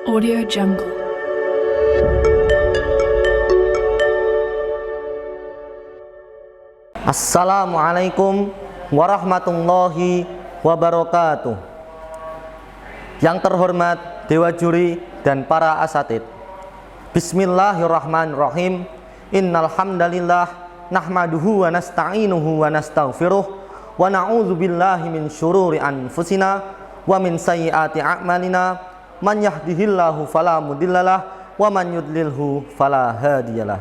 Audio Jungle. Assalamualaikum warahmatullahi wabarakatuh. Yang terhormat Dewa Juri dan para asatid, Bismillahirrahmanirrahim. Innal hamdalillah nahmaduhu wa nasta'inuhu wa nastaghfiruh wa na'udzu billahi min syururi anfusina wa min sayyiati a'malina. Man yahdihillahu fala mudhillalah wa man yudlilhu fala hadiyalah.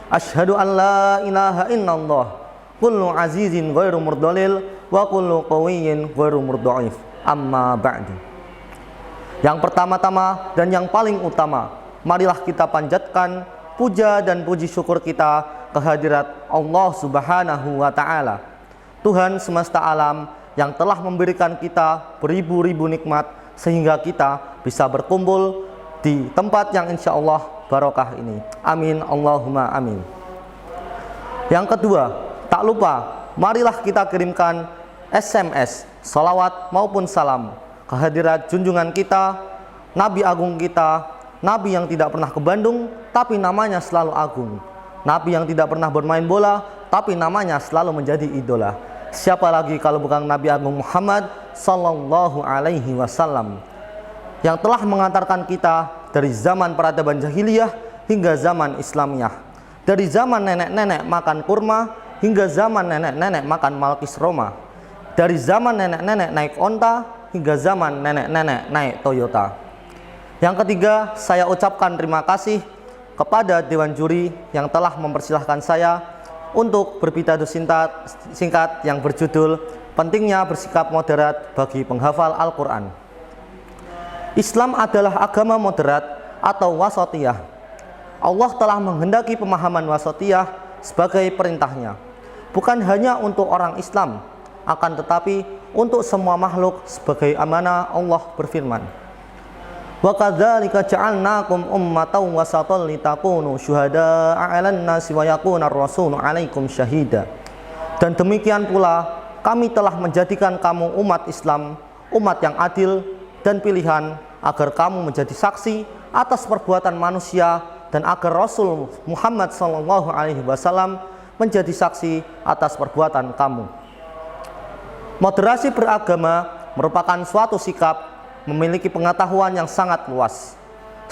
Asyhadu an la ilaha illallah kullu azizin ghairu murdalil wa kullu qawiyyin ghairu murda'if. Amma ba'du. Yang pertama-tama dan yang paling utama, marilah kita panjatkan puja dan puji syukur kita kehadirat Allah Subhanahu wa Ta'ala, Tuhan semesta alam yang telah memberikan kita beribu-ribu nikmat sehingga kita bisa berkumpul di tempat yang insya Allah barokah ini. Amin Allahumma amin. Yang kedua, tak lupa marilah kita kirimkan SMS, salawat maupun salam kehadirat junjungan kita, Nabi agung kita, Nabi yang tidak pernah ke Bandung tapi namanya selalu agung, Nabi yang tidak pernah bermain bola tapi namanya selalu menjadi idola. Siapa lagi kalau bukan Nabi Agung Muhammad Sallallahu Alaihi Wasallam, yang telah mengantarkan kita dari zaman peradaban jahiliyah hingga zaman Islamiyah, dari zaman nenek-nenek makan kurma hingga zaman nenek-nenek makan malkis Roma, dari zaman nenek-nenek naik onta hingga zaman nenek-nenek naik Toyota. Yang ketiga, saya ucapkan terima kasih kepada Dewan Juri yang telah mempersilahkan saya untuk berpidato singkat yang berjudul Pentingnya Bersikap Moderat bagi Penghafal Al-Quran. Islam adalah agama moderat atau wasatiyah. Allah telah menghendaki pemahaman wasatiyah sebagai perintahnya, bukan hanya untuk orang Islam, akan tetapi untuk semua makhluk, sebagai amanah Allah berfirman, wa kadzalika ja'alnakum ummatan wasatan litakunu syuhada'a 'alan nasi wa yakuna ar-rasulu 'alaikum syahida. Dan demikian pula kami telah menjadikan kamu umat Islam, umat yang adil dan pilihan, agar kamu menjadi saksi atas perbuatan manusia dan agar Rasul Muhammad SAW menjadi saksi atas perbuatan kamu. Moderasi beragama merupakan suatu sikap memiliki pengetahuan yang sangat luas,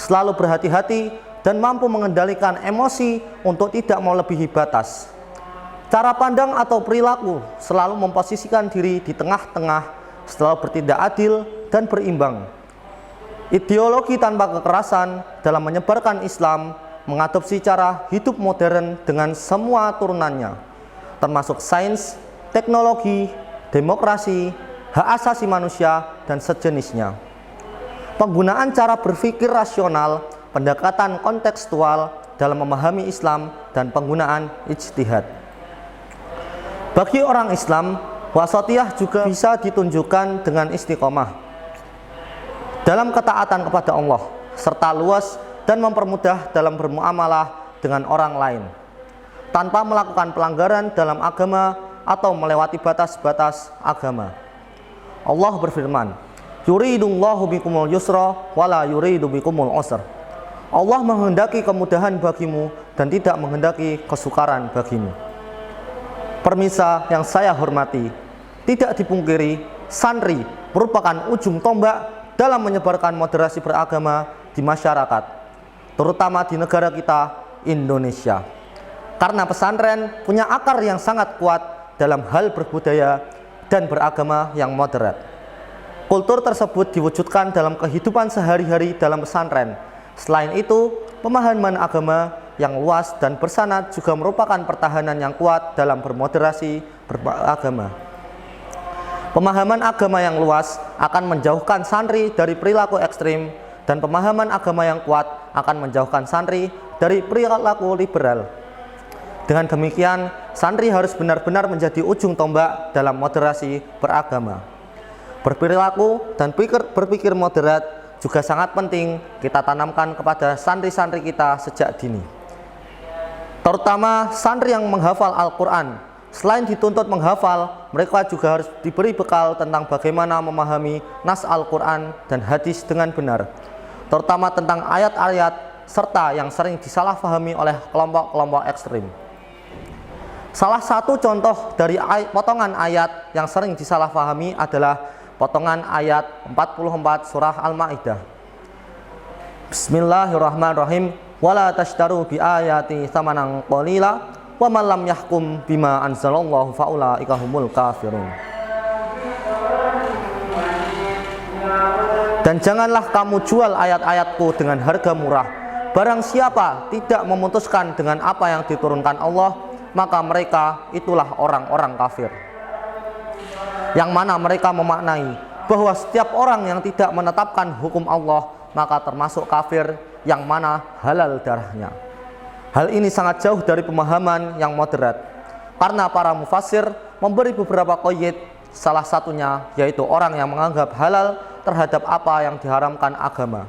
selalu berhati-hati dan mampu mengendalikan emosi untuk tidak melebihi batas. Cara pandang atau perilaku selalu memposisikan diri di tengah-tengah, selalu bertindak adil dan berimbang. Ideologi tanpa kekerasan dalam menyebarkan Islam, mengadopsi cara hidup modern dengan semua turunannya, termasuk sains, teknologi, demokrasi, hak asasi manusia, dan sejenisnya. Penggunaan cara berpikir rasional, pendekatan kontekstual dalam memahami Islam, dan penggunaan ijtihad. Bagi orang Islam, wasatiyah juga bisa ditunjukkan dengan istiqomah dalam ketaatan kepada Allah, serta luas dan mempermudah dalam bermuamalah dengan orang lain, tanpa melakukan pelanggaran dalam agama atau melewati batas-batas agama. Allah berfirman, yuridullahu bikumul yusra wala yuridu bikumul usra. Allah menghendaki kemudahan bagimu dan tidak menghendaki kesukaran bagimu. Permisa yang saya hormati, tidak dipungkiri, santri merupakan ujung tombak dalam menyebarkan moderasi beragama di masyarakat, terutama di negara kita, Indonesia. Karena pesantren punya akar yang sangat kuat dalam hal berbudaya dan beragama yang moderat. Kultur tersebut diwujudkan dalam kehidupan sehari-hari dalam pesantren. Selain itu, pemahaman agama yang luas dan bersanad juga merupakan pertahanan yang kuat dalam bermoderasi beragama. Pemahaman agama yang luas akan menjauhkan santri dari perilaku ekstrim, dan pemahaman agama yang kuat akan menjauhkan santri dari perilaku liberal. Dengan demikian, santri harus benar-benar menjadi ujung tombak dalam moderasi beragama. Berperilaku dan berpikir moderat juga sangat penting kita tanamkan kepada santri-santri kita sejak dini. Terutama santri yang menghafal Al-Quran. Selain dituntut menghafal, mereka juga harus diberi bekal tentang bagaimana memahami nas Al-Quran dan hadis dengan benar. terutama tentang ayat-ayat serta yang sering disalahpahami oleh kelompok-kelompok ekstrim. Salah satu contoh dari potongan ayat yang sering disalahpahami adalah potongan ayat 44 surah Al-Maidah. Bismillahirrahmanirrahim. Wala tashtaru bi ayati tsamanan qalila wa man lam yahkum bima anzalallahu faulaika humul kafirun. Dan janganlah kamu jual ayat-ayatku dengan harga murah. Barang siapa tidak memutuskan dengan apa yang diturunkan Allah, maka mereka itulah orang-orang kafir. Yang mana mereka memaknai bahwa setiap orang yang tidak menetapkan hukum Allah, maka termasuk kafir, yang mana halal darahnya. Hal ini sangat jauh dari pemahaman yang moderat, karena para mufassir memberi beberapa qaid, salah satunya yaitu orang yang menganggap halal terhadap apa yang diharamkan agama.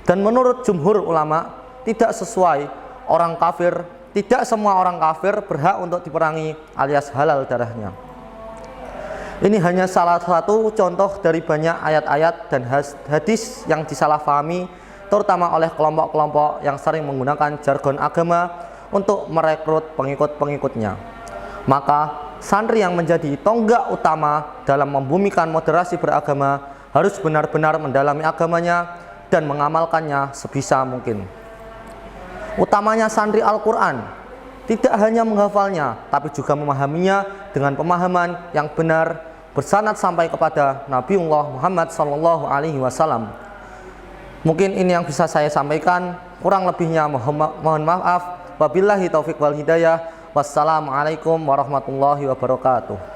Dan menurut jumhur ulama, tidak sesuai orang kafir. Tidak semua orang kafir berhak untuk diperangi alias halal darahnya. Ini hanya salah satu contoh dari banyak ayat-ayat dan hadis yang disalahpahami, terutama oleh kelompok-kelompok yang sering menggunakan jargon agama untuk merekrut pengikut-pengikutnya. Maka santri yang menjadi tonggak utama dalam membumikan moderasi beragama harus benar-benar mendalami agamanya dan mengamalkannya sebisa mungkin. Utamanya santri Al-Quran, tidak hanya menghafalnya, tapi juga memahaminya dengan pemahaman yang benar, bersanad sampai kepada Nabiullah Muhammad SAW. Mungkin ini yang bisa saya sampaikan, kurang lebihnya mohon maaf. Wabillahi taufiq wal hidayah. Wassalamualaikum warahmatullahi wabarakatuh.